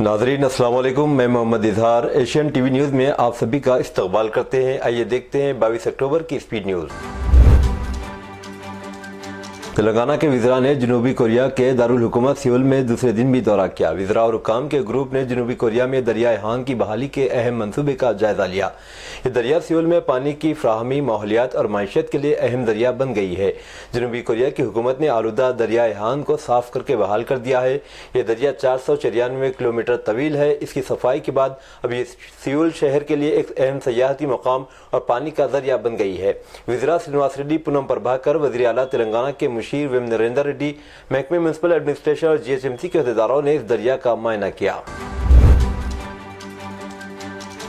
नाज़रीन अस्सलाम वालेकुम, मैं Mohammad Izhar Asian TV news में आप सभी का इस्तकबाल करते हैं। आइए देखते हैं 22 अक्टूबर की स्पीड न्यूज़। तेलंगाना के वज़ीरा ने जनूबी कोरिया के दारुल हुकूमत सियोल में दूसरे दिन भी दौरा किया। वज़ीरा और हुक्काम के ग्रुप ने जनूबी कोरिया में दरियाए हान की बहाली के अहम मंसूबे का जायजा लिया। ये दरिया सियोल में पानी की फ्राहमी, माहौलियात और माईशत के लिए अहम दरिया बन गई है। जनूबी कोरिया की हुकूमत ने आलूदा दरियाए हान को साफ करके बहाल कर दिया है। ये दरिया 494 किलोमीटर तवील है। इसकी सफाई के बाद अब ये सियोल शहर के लिए एक अहम सयाहती मकाम और पानी का जरिया बन गई है। वज़ीरा श्रीनिवास रेड्डी, पूनम प्रभाकर, वज़ीर आला तेलंगाना के मुशीर वेम नरेंद्र रेड्डी, महकमे म्युनिसिपल एडमिनिस्ट्रेशन और GHMC के अहदेदारों ने इस दरिया का मुआयना किया।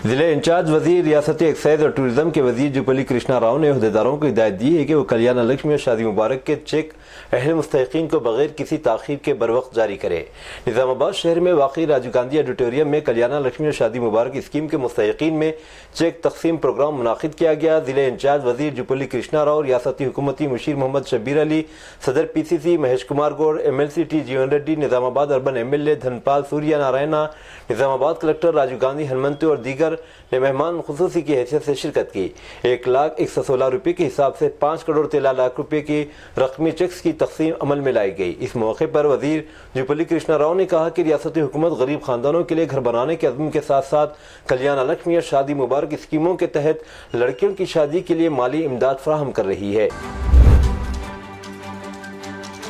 ज़िले इंचार्ज वज़ीर रियासती एक्साइज और टूरिज्म के वज़ीर जुबली कृष्णा राव ने अहदेदारों को हिदायत दी है कि वो कल्याण लक्ष्मी और शादी मुबारक के चेक अहल मुस्तहिकीन को बगैर किसी ताख़ीर के बरवक्त जारी करे। निज़ामाबाद शहर में वाक़ई राजीव गांधी ऑडिटोरियम में कल्याण लक्ष्मी और शादी मुबारक स्कीम के मुस्तहिकीन में चेक तकसीम प्रोग्राम मुनाकिद किया गया। ज़िले इंचार्ज वज़ीर जुबली कृष्णा राव, रियासती हुकूमती मुशीर मोहम्मद शब्बीर अली, सदर PCC Mahesh Kumar Gaur, MLC T Jeevan Reddy, Nizamabad urban MLA Dhanpal Surya Narayana, Nizamabad collector Rajiv Gandhi Hanumanthu और दीगर ने मेहमान खुसूसी की हैसियत से शिरकत की। 1,01,16 रुपये के हिसाब से 5 करोड़ 13 लाख रुपये की रकमी चेक्स की तकसीम अमल में लाई गई। इस मौके पर वज़ीर जुबली कृष्णा राव ने कहा कि रियासती हुकूमत गरीब खानदानों के लिए घर बनाने के अज़्म के साथ साथ कल्याण लक्ष्मी और शादी मुबारक स्कीमों के तहत लड़कियों की शादी के लिए माली इमदाद फराहम कर रही है।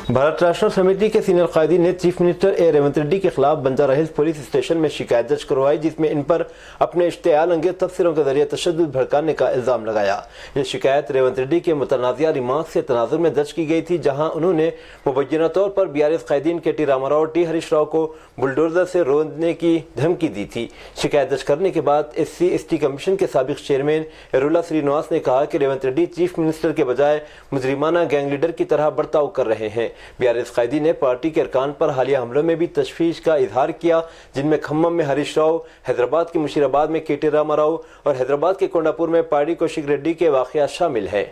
भारत राष्ट्र समिति के सीनियर कायदीन ने चीफ मिनिस्टर रेवंत रेड्डी के खिलाफ बंजारा हिल्स पुलिस स्टेशन में शिकायत दर्ज करवाई, जिसमें इन पर अपने इश्तियाल अंगेज तबसरों के जरिए तशद्दुद भड़काने का इल्जाम लगाया। ये शिकायत रेवंत रेड्डी के मुतनाज़िया रिमार्क से तनाजुर में दर्ज की गई थी, जहां उन्होंने मुबैना तौर पर BRS कायदीन KT Rama Rao, T Harish Rao को बुलडोजर से रोकने की धमकी दी थी। शिकायत दर्ज करने के बाद SC/ST कमीशन के साबिक चेयरमैन एरुला श्रीनिवास ने कहा कि रेवंत रेड्डी चीफ मिनिस्टर के बजाय मुजरिमाना गैंग लीडर की तरह बर्ताव कर रहे हैं। BRS कायदी ने पार्टी के अरकान पर हालिया हमलों में भी तशवीश का इजहार किया, जिनमें खम्मम में हरीश राव, हैदराबाद के मुशीराबाद में KT रामाराव और हैदराबाद के कोंडापुर में पार्टी कौशिक रेड्डी के वाक़यात शामिल हैं।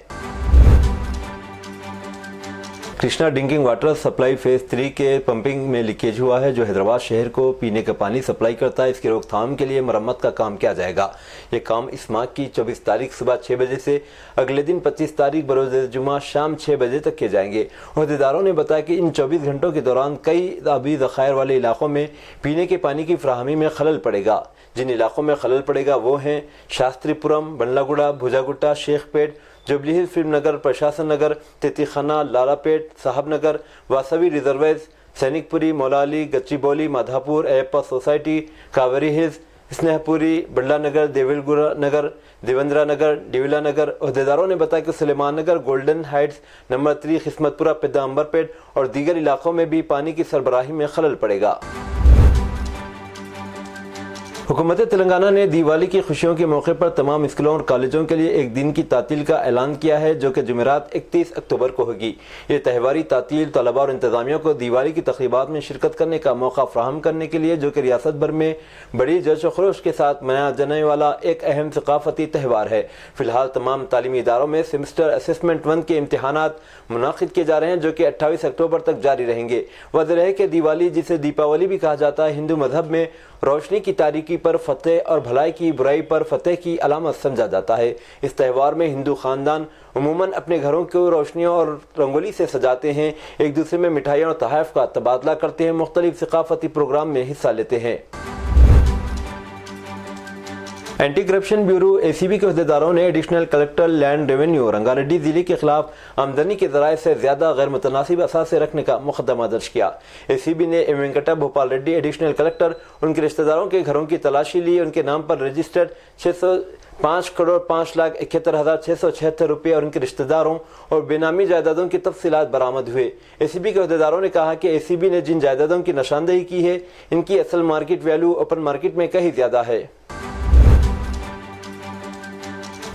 Krishna drinking water supply phase 3 के पंपिंग में लीकेज हुआ है, जो हैदराबाद शहर को पीने का पानी सप्लाई करता है। इसकी रोकथाम के लिए मरम्मत का काम किया जाएगा। ये काम इस माह की 24 तारीख सुबह 6 बजे से अगले दिन 25 तारीख बरोज़ जुमा शाम 6 बजे तक किए जाएंगे। अहदेदारों ने बताया कि इन 24 घंटों के दौरान कई आबी ज़खायर वाले इलाकों में पीने के पानी की फ्राहमी में खलल पड़ेगा। जिन इलाकों में खलल पड़ेगा वो हैं Shastripuram, Bandlaguda, Bhujagutta, Shaikpet, jubilee hills, film Nagar, Prashasan Nagar, Titikhana, Lalapet, Sahab Nagar, Vasavi रिजर्वेज, सैनिकपुरी, मौलाली, गच्चीबौली, माधापुर, अयप्पा सोसाइटी, कावेरी हिल्स, स्नेहपुरी, बंडला नगर, देवलगुरा नगर, देवेंद्रा नगर, डिविला नगर। अहदेदारों ने बताया कि Suleman Nagar, golden heights, number 3, Kismatpura, Pedda Amberpet और दीगर इलाकों में भी पानी की सरबराही में खलल पड़ेगा। हुकूमत तेलंगाना ने दिवाली की खुशियों के मौके पर तमाम स्कूलों और कॉलेजों के लिए एक दिन की तातील का ऐलान किया है, जो कि जुमेरात 31 अक्टूबर को होगी। ये त्यौहारी तातील तलबा और इंतजामिया को दिवाली की तक़रीबात में शिरकत करने का मौका फ्राहम करने के लिए, जो कि रियासत भर में बड़ी जश्न खरोश के साथ मनाया जाने वाला एक अहम सकाफती त्यौहार है। फिलहाल तमाम तालीमी इदारों में सेमेस्टर असेसमेंट 1 के इम्तहानात मुनाकिद किए जा रहे हैं, जो कि 28 अक्टूबर तक जारी रहेंगे। वजह है कि दिवाली, जिसे दीपावली भी कहा जाता है, हिंदू मजहब में रोशनी की तारीकी पर फतेह और भलाई की बुराई पर फतेह की अलामत समझा जाता है। इस त्यौहार में हिंदू खानदान उमूमन अपने घरों को रोशनियों और रंगोली से सजाते हैं, एक दूसरे में मिठाइयों और तोहफ़ का तबादला करते हैं, मुख्तलिफ सकाफती प्रोग्राम में हिस्सा लेते हैं। एंटी करप्शन ब्यूरो ACB के अहदेदारों ने additional collector land revenue Rangareddy जिले के खिलाफ आमदनी के ज़राए से ज़्यादा गैर मुतनासिब असासे रखने का मुकदमा दर्ज किया। ACB ने M Venkata Bhopal Reddy, additional collector, उनके रिश्तेदारों के घरों की तलाशी ली। उनके नाम पर रजिस्टर्ड 5 करोड़ 5,71,676 रुपये और उनके रिश्तेदारों और बेनामी जायदादों की तफसीलात बरामद हुए। ACB के अहदेदारों ने कहा कि ACB ने जिन जायदादों की निशानदेही की है, इनकी असल मार्केट वैल्यू ओपन मार्केट में कहीं ज़्यादा है।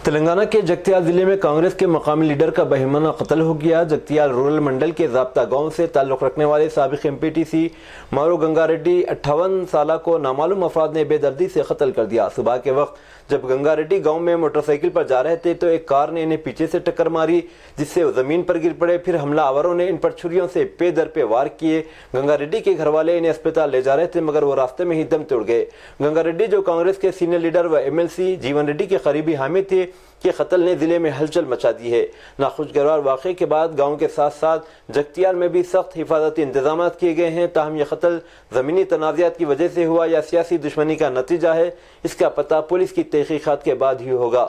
तेलंगाना के जगतियाल जिले में कांग्रेस के मकामी लीडर का बहिमाना कत्ल हो गया। जगतियाल रूरल मंडल के ज़ाब्ता गांव से ताल्लुक़ रखने वाले साबिक़ MPTC मारू गंगारेड्डी 58 साल को नामालूम अफराद ने बेदर्दी से कत्ल कर दिया। सुबह के वक्त जब गंगा रेड्डी गांव में मोटरसाइकिल पर जा रहे थे तो एक कार ने इन्हें पीछे से टक्कर मारी, जिससे वो जमीन पर गिर पड़े। फिर हमलावरों ने इन पर छुरियों से पे दर पे वार किए। गंगा रेड्डी के घर वाले इन्हें अस्पताल ले जा रहे थे, मगर वो रास्ते में ही दम तोड़ गए। गंगा रेड्डी, जो कांग्रेस के सीनियर लीडर व एमएलसी जीवन रेड्डी के करीबी हामी थे, कि कत्ल ने जिले में हलचल मचा दी है। नाखुशगवार वाक़े के बाद गांव के साथ साथ जगतियाल में भी सख्त हिफाजती इंतजाम किए गए हैं। ताहम यह कत्ल ज़मीनी तनाज़ात की वजह से हुआ या सियासी दुश्मनी का नतीजा है, इसका पता पुलिस की तहकीकात के बाद ही होगा।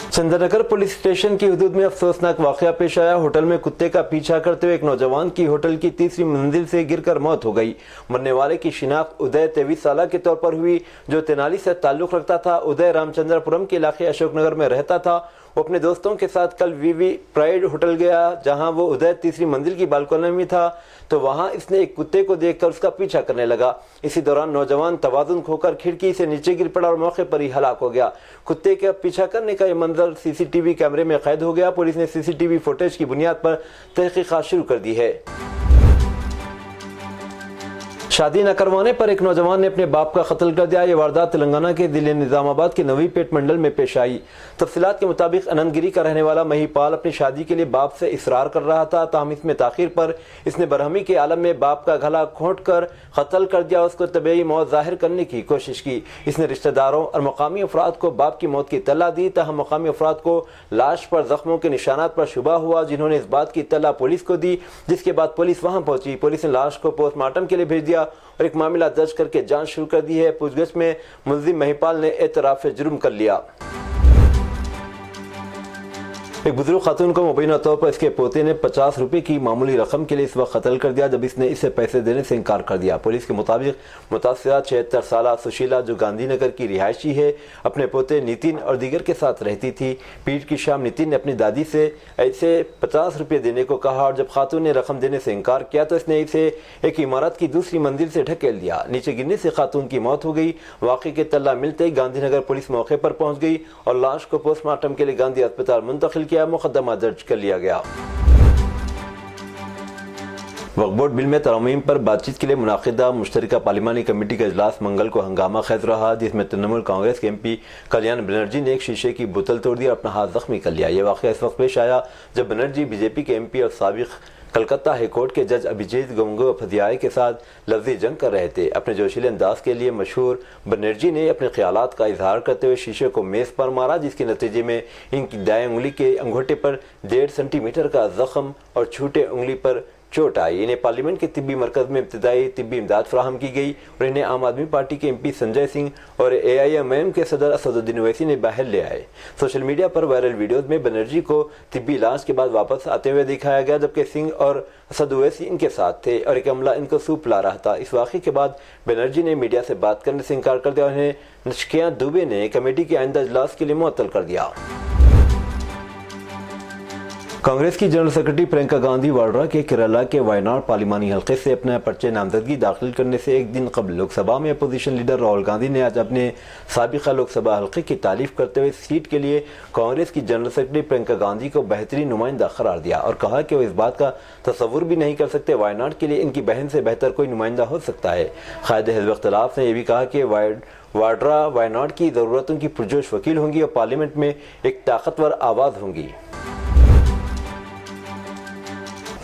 चंद्रनगर पुलिस स्टेशन की हदूद में अफसोसनाक वाक़या पेश आया। होटल में कुत्ते का पीछा करते हुए एक नौजवान की होटल की तीसरी मंजिल से गिरकर मौत हो गई। मरने वाले की शिनाख्त उदय 23 साल के तौर पर हुई, जो तेनाली से ताल्लुक़ रखता था। उदय रामचंद्रपुरम के इलाके अशोकनगर में रहता था। वो अपने दोस्तों के साथ कल वीवी प्राइड होटल गया, जहां वो उदय तीसरी मंजिल की बालकनी में था, तो वहां इसने एक कुत्ते को देखकर उसका पीछा करने लगा। इसी दौरान नौजवान तवाज़ुन खोकर खिड़की से नीचे गिर पड़ा और मौके पर ही हलाक हो गया। कुत्ते का पीछा करने का यह मंजर सीसीटीवी कैमरे में कैद हो गया। पुलिस ने सीसीटीवी फुटेज की बुनियाद पर तहकीकात शुरू कर दी है। शादी न करवाने पर एक नौजवान ने अपने बाप का कत्ल कर दिया। ये वारदात तेलंगाना के जिले निजामाबाद के नवी पेट मंडल में पेश आई। तफसीलात के मुताबिक अनंतगिरी का रहने वाला महिपाल अपनी शादी के लिए बाप से इसरार कर रहा था। ताहम इसमें ताखिर पर इसने बरहमी के आलम में बाप का गला घोंट कर कत्ल कर दिया। उसको तबीयी मौत जाहिर करने की कोशिश की। इसने रिश्तेदारों और मकामी अफराद को बाप की मौत की इत्तला दी। ताहम मकामी अफराद को लाश पर जख्मों के निशानात पर शुबा हुआ, जिन्होंने इस बात की इत्तला पुलिस को दी, जिसके बाद पुलिस वहां पहुंची। पुलिस ने लाश को पोस्टमार्टम के लिए भेज दिया और एक मामला दर्ज करके जांच शुरू कर दी है। पूछगछ में मुलजिम महिपाल ने एतराफ़ जुर्म कर लिया। एक बुजुर्ग खातून को मुबैना तौर पर इसके पोते ने 50 रुपए की मामूली रकम के लिए इस वक्त कत्ल कर दिया, जब इसने इसे पैसे देने से इनकार कर दिया। पुलिस के मुताबिक मुतासिरा 76 साल सुशीला, जो गांधीनगर की रिहायशी है, अपने पोते नितिन और दीगर के साथ रहती थी। पीर की शाम नितिन ने अपनी दादी से ऐसे 50 रुपये देने को कहा और जब खातून ने रकम देने से इनकार किया तो इसने इसे एक इमारत की दूसरी मंजिल से ढकेल दिया। नीचे गिरने से खातून की मौत हो गई। वाक़े के तल्ला मिलते ही गांधीनगर पुलिस मौके पर पहुंच गई और लाश को पोस्टमार्टम के लिए गांधी अस्पताल मुंतकिल किया। मुकदमा दर्ज कर लिया गया। वक्फ बोर्ड बिल में तरमीम पर बातचीत के लिए मुनाकिदा मुश्तरका पार्लिमानी कमेटी का इजलास मंगल को हंगामा खेज रहा, जिसमें तृणमूल कांग्रेस के MP कल्याण बनर्जी ने एक शीशे की बोतल तोड़ दी और अपना हाथ जख्मी कर लिया। यह वाक़या इस वक्त पेश आया जब बनर्जी बीजेपी के MP और साबिक कलकत्ता हाईकोर्ट के जज अभिजीत गंगोपाध्याय के साथ लफ्ज़ी जंग कर रहे थे। अपने जोशीले अंदाज के लिए मशहूर बनर्जी ने अपने ख्यालात का इजहार करते हुए शीशे को मेज़ पर मारा, जिसके नतीजे में इनकी दाएं उंगली के अंगूठे पर 1.5 सेंटीमीटर का जख्म और छूटे उंगली पर चोट आई। इन्हें पार्लियामेंट के तिब्बी मरकज़ में इब्तदाई तिब्बी इमदाद फराहम की गई और इन्हें आम आदमी पार्टी के MP संजय सिंह और AIMM के सदर असदुद्दीन ओवैसी ने बाहर ले आए। सोशल मीडिया पर वायरल वीडियोज़ में बनर्जी को तिब्बी इलाज के बाद वापस आते हुए दिखाया गया, जबकि सिंह और असद ओवैसी इनके साथ थे और एक अमला इनको सूप ला रहा था। इस वाक़े के बाद बनर्जी ने मीडिया से बात करने से इनकार कर दिया और इन्हें नशकिया दुबे ने कमेटी के आइंदा इजलास के लिए मुअत्तल कर दिया। कांग्रेस की जनरल सेक्रेटरी प्रियंका गांधी वाड्रा के केरला के वायनाड पार्लिमानी हल्के से अपना पर्चे नामजदगी दाखिल करने से एक दिन कबल लोकसभा में अपोजिशन लीडर राहुल गांधी ने आज अपने साबिका लोकसभा हल्के की तारीफ करते हुए सीट के लिए कांग्रेस की जनरल सेक्रेटरी प्रियंका गांधी को बेहतरीन नुमाइंदा करार दिया और कहा कि वो इस बात का तसव्वुर भी नहीं कर सकते वायनाड के लिए इनकी बहन से बेहतर कोई नुमाइंदा हो सकता है। कायदे हिज़्ब इख्तिलाफ ने यह भी कहा कि वाड्रा वायनाड की ज़रूरतों की पुरजोश वकील होंगी और पार्लियामेंट में एक ताकतवर आवाज़ होंगी।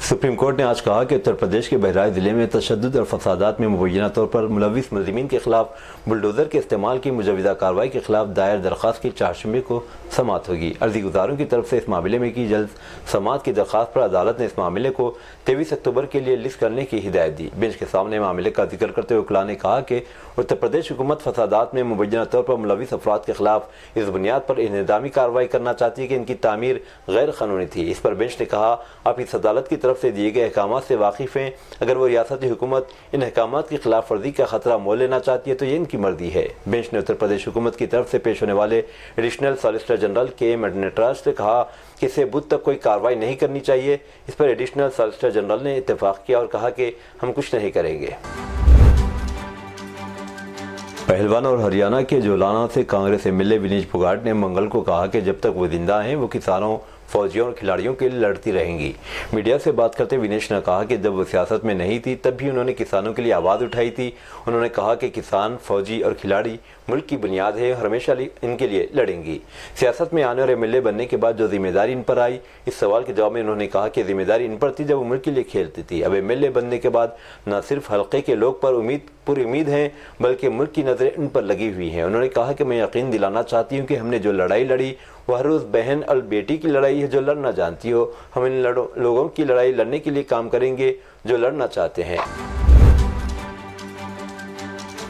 सुप्रीम कोर्ट ने आज कहा कि उत्तर प्रदेश के बहराइच जिले में तशद्दुद और फसादात में मुबैना तौर पर मुलविस मुलज़िमीन के खिलाफ बुलडोज़र के इस्तेमाल की मुजवदा कार्रवाई के खिलाफ दायर दरख्वास्त की 4 जुम्मे को समाअत होगी। अर्जी गुजारों की तरफ से इस मामले में की जल्द समाअत की दरख्वास्त पर अदालत ने इस मामले को 23 अक्टूबर के लिए लिस्ट करने की हिदायत दी। बेंच के सामने मामले का जिक्र करते हुए वकीलान ने कहा कि उत्तर प्रदेश हुकूमत फसादात में मुबैना तौर पर मुलविस अफराद के खिलाफ इस बुनियाद पर इंतज़ामी कार्रवाई करना चाहती है कि इनकी तामीर गैर कानूनी थी। इस पर बेंच ने कहा, आप इस अदालत की तरफ से दिए गए अहकाम से वाकिफ़ हैं। अगर वो रियासती हुकूमत इन अहकाम की खिलाफ वर्जी का खतरा मोल लेना चाहती है तो ये इनकी मर्जी है। बेंच ने उत्तर प्रदेश हुकूमत की तरफ से पेश होने वाले additional solicitor general KM Nataraj से कहा कि इसे बुध तक कोई कार्रवाई नहीं करनी चाहिए। इस पर एडिशनल सॉलिसिटर जनरल ने इत्तेफाक किया और कहा कि हम कुछ नहीं करेंगे। पहलवान और हरियाणा के जोलाना से कांग्रेस MLA विनीश फोगाट ने मंगल को कहा कि जब तक वो जिंदा हैं वो किसानों, फौजियों और खिलाड़ियों के लिए लड़ती रहेंगी। मीडिया से बात करते विनेश ने कहा कि जब वो सियासत में नहीं थी तब भी उन्होंने किसानों के लिए आवाज़ उठाई थी। उन्होंने कहा कि किसान, फौजी और खिलाड़ी मुल्क की बुनियाद है और हमेशा इनके लिए लड़ेंगी। सियासत में आने और एमएलए बनने के बाद जो जिम्मेदारी इन पर आई, इस सवाल के जवाब में उन्होंने कहा कि जिम्मेदारी इन पर थी जब वो मुल्क के लिए खेलती थी। अब एमएलए बनने के बाद न सिर्फ हल्के के लोग पर पूरी उम्मीद हैं, बल्कि मुल्क की नज़रें इन पर लगी हुई हैं। उन्होंने कहा कि मैं यकीन दिलाना चाहती हूँ कि हमने जो लड़ाई लड़ी वो हर उस बहन और बेटी की लड़ाई है जो लड़ना जानती हो। हम इन लोगों की लड़ाई लड़ने के लिए काम करेंगे जो लड़ना चाहते हैं।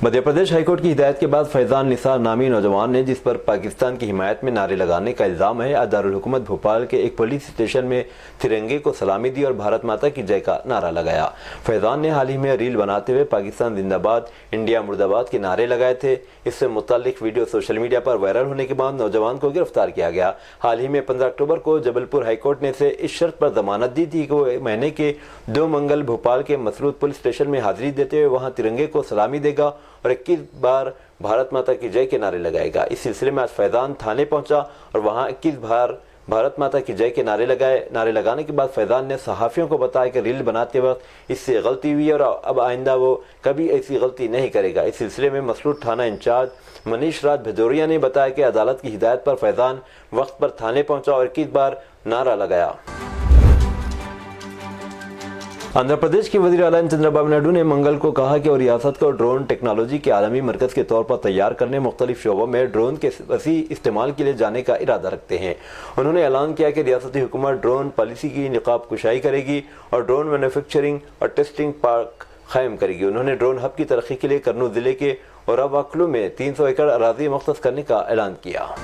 मध्य प्रदेश हाईकोर्ट की हिदायत के बाद फैजान निसार नामी नौजवान ने, जिस पर पाकिस्तान की हिमायत में नारे लगाने का इल्जाम है, आज दारुल हुकूमत भोपाल के एक पुलिस स्टेशन में तिरंगे को सलामी दी और भारत माता की जय का नारा लगाया। फैजान ने हाल ही में रील बनाते हुए पाकिस्तान जिंदाबाद, इंडिया मुर्दाबाद के नारे लगाए थे। इससे मुताल्लिक वीडियो सोशल मीडिया पर वायरल होने के बाद नौजवान को गिरफ्तार किया गया। हाल ही में 15 अक्टूबर को जबलपुर हाईकोर्ट ने इसे इस शर्त पर जमानत दी थी कि वो महीने के 2 मंगल भोपाल के मसरूद पुलिस स्टेशन में हाजिरी देते हुए वहां तिरंगे को सलामी देगा और 21 बार भारत माता की जय के नारे लगाएगा। इस सिलसिले में आज फैजान थाने पहुंचा और वहां 21 बार भारत माता की जय के नारे लगाए। नारे लगाने के बाद फैजान ने सहाफ़ियों को बताया कि रील बनाते वक्त इससे गलती हुई और अब आइंदा वो कभी ऐसी गलती नहीं करेगा। इस सिलसिले में मसरूद थाना इंचार्ज मनीष राज भदौरिया ने बताया कि अदालत की हिदायत पर फैजान वक्त पर थाने पहुंचा और 21 बार नारा लगाया। आंध्र प्रदेश के वज़ीर आला चंद्रबाबू नायडू ने मंगल को कहा कि वो रियासत को ड्रोन टेक्नोलॉजी के आलमी मरकज़ के तौर पर तैयार करने, मुख्तलिफ शोबों में ड्रोन के वसी इस्तेमाल के लिए जाने का इरादा रखते हैं। उन्होंने ऐलान किया कि रियासती हुकूमत ड्रोन पॉलिसी की निकाब कुशाई करेगी और ड्रोन मैन्युफैक्चरिंग और टेस्टिंग पार्क कायम करेगी। उन्होंने ड्रोन हब की तरक्की के लिए कर्नूल जिले के ओरावाकलू में 300 एकड़ अराजी मुख्तस करने का ऐलान किया।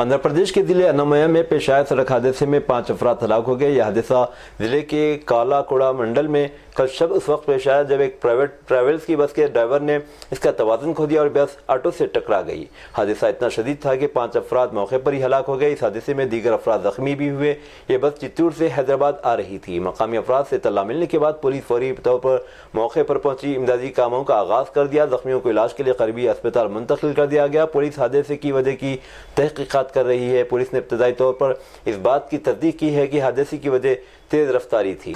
आंध्र प्रदेश के जिले अन्नामय में पेश आए सड़क हादसे में 5 अफराद हलाक हो गए। यह हादसा जिले के कालाकोड़ा मंडल में कल शब उस वक्त पेश आया जब एक प्राइवेट ट्रैवल्स की बस के ड्राइवर ने इसका तवाज़ुन खो दिया और बस ऑटो से टकरा गई। हादसा इतना शदीद था कि 5 अफराद मौके पर ही हलाक हो गए। इस हादसे में दीगर अफराद जख्मी भी हुए। ये बस चित्तूर से हैदराबाद आ रही थी। मकामी अफराद से इत्तला मिलने के बाद पुलिस फौरी तौर पर मौके पर पहुंची, इमदादी कामों का आगाज़ कर दिया। जख्मियों को इलाज के लिए करीबी अस्पताल मुंतकिल कर दिया गया। पुलिस हादसे की वजह की तहकीकात कर रही है। पुलिस ने इब्तदाई तौर पर इस बात की तस्दीक की है कि हादसे की वजह तेज रफ्तारी थी।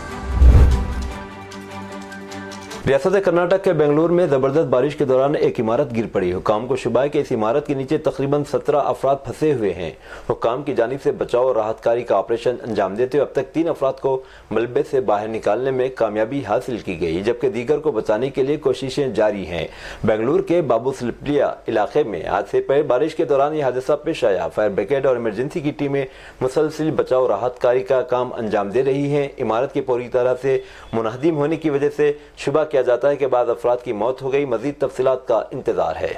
रियासत कर्नाटक के बेंगलुरु में जबरदस्त बारिश के दौरान एक इमारत गिर पड़ी। हुकाम को शुबा है कि इस इमारत के नीचे तकरीबन 17 अफराद फंसे हुए हैं। हुकाम की जानिब से बचाव और राहत कार्य का ऑपरेशन अंजाम देते हुए अब तक 3 अफराद को मलबे से बाहर निकालने में कामयाबी हासिल की गई, जबकि दीगर को बचाने के लिए कोशिशें जारी हैं। बेंगलुरु के बाबूसलिपलिया इलाके में आज से पहले बारिश के दौरान यह हादसा पेश आया। फायर ब्रिगेड और इमरजेंसी की टीमें मुसलसिल बचाव राहत कार्य का काम अंजाम दे रही हैं। इमारत के पूरी तरह से मुनहदिम होने की वजह से शुबा किया जाता है कि बाद अफराद की मौत हो गई। मजीद तफसीलात का इंतजार है।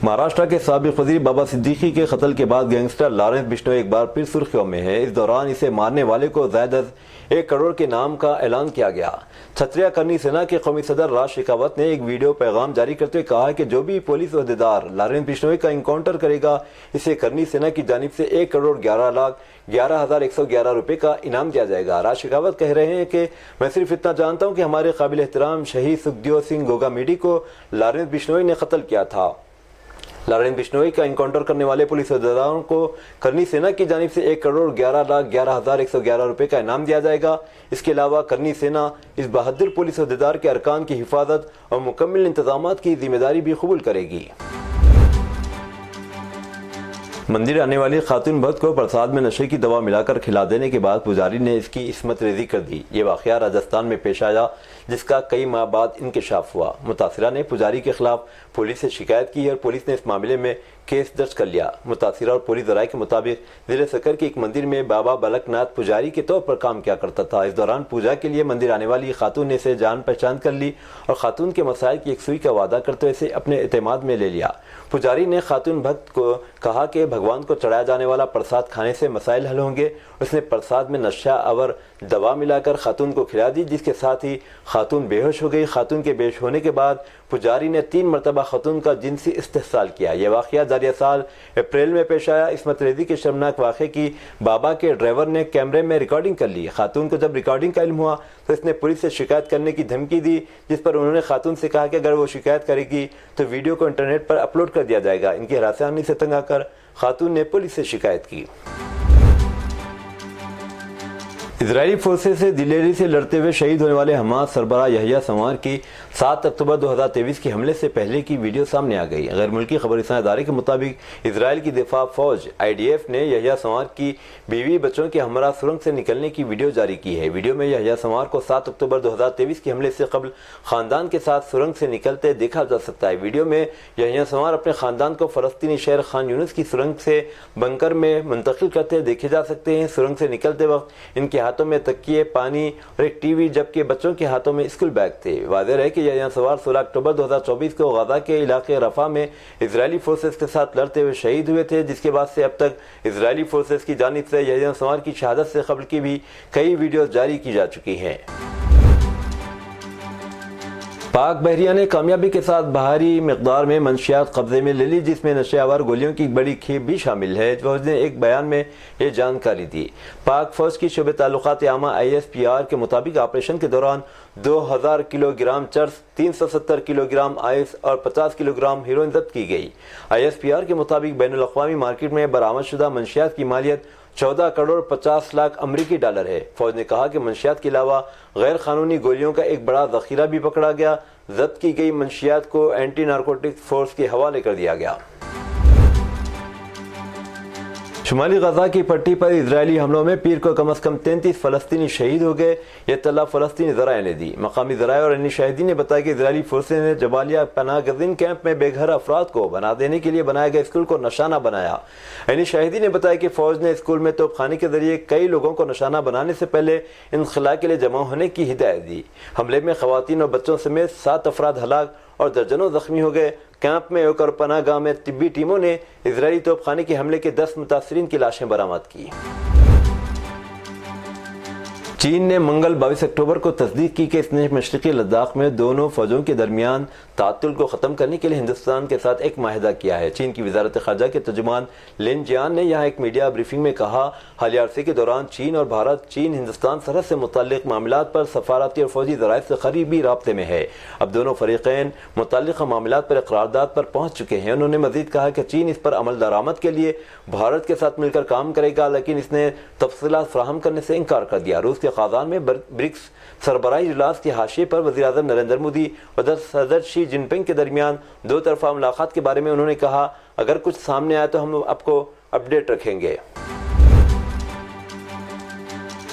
महाराष्ट्र के साबिक वज़ीर बाबा सिद्दीकी के कत्ल के बाद गैंगस्टर लॉरेंस बिश्नोई एक बार फिर सुर्खियों में है। इस दौरान इसे मारने वाले को ज़ायद 1 करोड़ के नाम का ऐलान किया गया। क्षत्रिय करनी सेना के कौमी सदर राज शेखावत ने एक वीडियो पैगाम जारी करते हुए कहा कि जो भी पुलिस अहदेदार लॉरेंस बिश्नोई का इनकाउंटर करेगा, इसे करनी सेना की जानिब से 1 करोड़ 11,11,111 रुपए का इनाम दिया जाएगा। राज शेखावत कह रहे हैं कि मैं सिर्फ इतना जानता हूं कि हमारे काबिल एहतराम शहीद सुखदेव सिंह गोगामेडी को लॉरेंस बिश्नोई ने कत्ल किया था। लॉरेंस बिश्नोई का इनकाउंटर करने वाले पुलिस अहदेदारों को करनी सेना की जानिब से 1 करोड़ 11,11,111 रुपए का इनाम दिया जाएगा। इसके अलावा करनी सेना इस बहादुर पुलिस अहदेदार के अरकान की हिफाजत और मुकम्मल इंतजामात की जिम्मेदारी भी कबूल करेगी। मंदिर आने वाली खातून भक्त को प्रसाद में नशे की दवा मिलाकर खिला देने के बाद पुजारी ने इसकी इस्मत रेजी कर दी। ये वाकया राजस्थान में पेश आया, जिसका कई माह बाद इंकशाफ हुआ। मुतासिरा ने पुजारी के खिलाफ पुलिस से शिकायत की और पुलिस ने इस मामले में केस दर्ज कर लिया। मुतासिरा और पुलिस ज़राए के मुताबिक जिले सकर के एक मंदिर में बाबा बालकनाथ पुजारी के तौर पर काम किया करता था। इस दौरान पूजा के लिए मंदिर आने वाली खातून ने इसे जान पहचान कर ली और खातून के मसाइल की एक सुई का वादा करते हुए इसे अपने एतमाद में ले लिया। पुजारी ने खातून भक्त को कहा कि भगवान को चढ़ाया जाने वाला प्रसाद खाने से मसाइल हल होंगे। उसने प्रसाद में नशा और दवा मिलाकर खातून को खिला दी, जिसके साथ ही खातून बेहोश हो गई। खातून के बेहोश होने के बाद पुजारी ने 3 मरतबा खतून का जिनसी इस्तेहसाल किया। यह वाक़या जारिया साल अप्रैल में पेश आया। इसमत रेज़ी के शर्मनाक वाक़े की बाबा के ड्राइवर ने कैमरे में रिकॉर्डिंग कर ली। खातून को जब रिकॉर्डिंग का इल्म हुआ तो इसने पुलिस से शिकायत करने की धमकी दी, जिस पर उन्होंने खातून से कहा कि अगर वो शिकायत करेगी तो वीडियो को इंटरनेट पर अपलोड कर दिया जाएगा। इनकी हरासानी से तंग आकर खातून ने पुलिस से शिकायत की। इजरायली फोर्सेस से दिलेरी से लड़ते हुए शहीद होने वाले हमास सरबराह यहया संवार की 7 अक्टूबर 2023 के हमले से पहले की वीडियो सामने आ गई। गैर मुल्की खबरसां इदारे के मुताबिक इजराइल की दिफा फौज IDF ने यहया संवार की बीवी बच्चों के हमरा सुरंग से निकलने की वीडियो जारी की है। वीडियो में यहया संवार को 7 अक्टूबर 2023 के हमले से कबल खानदान के साथ सुरंग से निकलते देखा जा सकता है। वीडियो में यहया संवार अपने खानदान को फलस्तीनी शहर खान यूनिस की सुरंग से बंकर में मुंतकिल करते देखे जा सकते हैं। सुरंग से निकलते वक्त इनके हाथों में तकिए, पानी और एक टीवी, जबकि बच्चों के हाथों में स्कूल बैग थे। वाज़ेह है कि यह सवार 16 अक्टूबर 2024 को गाजा के इलाके रफा में इजरायली फोर्सेस के साथ लड़ते हुए शहीद हुए थे, जिसके बाद से अब तक इजरायली फोर्सेस की जानिब से यह सवार की शहादत से कबल की भी कई वीडियो जारी की जा चुकी हैं। पाक बहरिया ने कामयाबी के साथ भारी मिकदार में मंशियात कब्जे में ले ली, जिसमें नशे आवर गोलियों की बड़ी खेप भी शामिल है। फौज ने एक बयान में ये जानकारी दी। पाक फौज की शोबे ताल्लुकात आमा ISPR के मुताबिक ऑपरेशन के दौरान 2000 किलोग्राम चर्स, 370 किलोग्राम आइस और 50 किलोग्राम हीरोइन जब्त की गई। ISPR के मुताबिक बैनुल अक़वामी मार्केट में बरामद शुदा मंशियात की मालियत 14 करोड़ 50 लाख अमरीकी डॉलर है। फौज ने कहा कि मंशियात के अलावा गैर कानूनी गोलियों का एक बड़ा ज़ख़ीरा भी पकड़ा गया। जब्त की गई मंशियात को एंटी नारकोटिक्स फोर्स के हवाले कर दिया गया। शुमाली गजा की पट्टी पर इजरायली हमलों में पीर को कम से कम 33 फलस्तीनी शहीद हो गए। यह तला फलस्तीनी ज़राए ने दी। मकामी ज़राए और अन्य शाहिदीन ने बताया कि इजरायली फोर्सेज ने जबालिया पनाह गज़ीन कैंप में बेघर अफराद को बना देने के लिए बनाए गए स्कूल को निशाना बनाया। अन्य शाहिदीन ने बताया कि फौज ने स्कूल में तोपखाने के जरिए कई लोगों को निशाना बनाने से पहले इनखला के लिए जमा होने की हिदायत दी। हमले में खवातीन और बच्चों समेत 7 अफराद हलाक और दर्जनों जख्मी हो गए। कैंप में एक और पनाह गाह में तिब्बी टीमों ने इजरायली तोपखाने के हमले के 10 मुतासरीन की लाशें बरामद की। चीन ने मंगल 22 अक्टूबर को तस्दीक की कि इसने मशरक़ी लद्दाख में दोनों फौजों के दरमियान तातुल को ख़त्म करने के लिए हिंदुस्तान के साथ एक माहिदा किया है। चीन की वज़ारत ख़ारजा के तर्जुमान लिन जियान ने यहाँ एक मीडिया ब्रीफिंग में कहा, हालिया अरसे के दौरान चीन और भारत चीन हिंदुस्तान सरहद से मुतल्लिक़ मामलात पर सफारती और फौजी ज़राए से करीबी राब्ते में है। अब दोनों फ़रीक़ैन मुतल्लिक़ मामलात पर इक़रारदाद पर पहुँच चुके हैं। उन्होंने मज़ीद कहा कि चीन इस पर अमल दरामद के लिए भारत के साथ मिलकर काम करेगा, लेकिन इसने तफ़सीलात फ़राहम करने से इनकार कर दिया। रूस के क़ाज़ान में ब्रिक्स सरबराही इजलास के हाशिए पर वज़ीर आज़म नरेंद्र मोदी और सदर शी जिनपिंग के दरमियान 2 तरफ़ा मुलाकात के बारे में उन्होंने कहा, अगर कुछ सामने आए तो हम आपको अपडेट रखेंगे।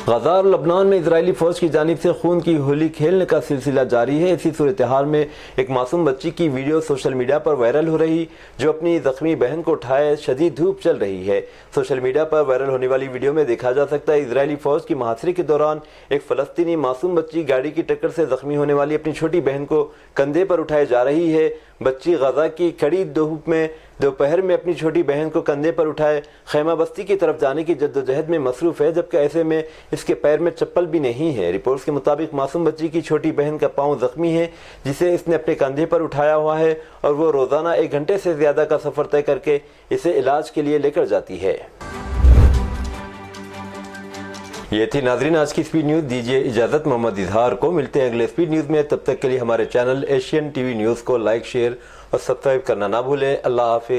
गजा और लबनान में इजरायली फौज की जानिब से खून की होली खेलने का सिलसिला जारी है। इसी सूरत हाल में एक मासूम बच्ची की वीडियो सोशल मीडिया पर वायरल हो रही, जो अपनी जख्मी बहन को उठाए शदीद धूप चल रही है। सोशल मीडिया पर वायरल होने वाली वीडियो में देखा जा सकता है इजरायली फौज की मुहासरे के दौरान एक फलस्तीनी मासूम बच्ची गाड़ी की टक्कर से जख्मी होने वाली अपनी छोटी बहन को कंधे पर उठाए जा रही है। बच्ची गजा की कड़ी धूप में दोपहर में अपनी छोटी बहन को कंधे पर उठाए खैमा बस्ती की तरफ जाने की जद्दोजहद में मसरूफ है, जबकि ऐसे में इसके पैर में चप्पल भी नहीं है। रिपोर्ट्स के मुताबिक मासूम बच्ची की छोटी बहन का पांव जख्मी है, जिसे इसने अपने कंधे पर उठाया हुआ है और वो रोजाना 1 घंटे से ज्यादा का सफर तय करके इसे इलाज के लिए लेकर जाती है। ये थी नाजरीन आज की स्पीड न्यूज़। दीजिए इजाज़त मोहम्मद इजहार को। मिलते हैं अगले स्पीड न्यूज़ में। तब तक के लिए हमारे चैनल एशियन टीवी न्यूज़ को लाइक, शेयर और सब्सक्राइब करना ना भूलें। अल्लाह हाफिज़।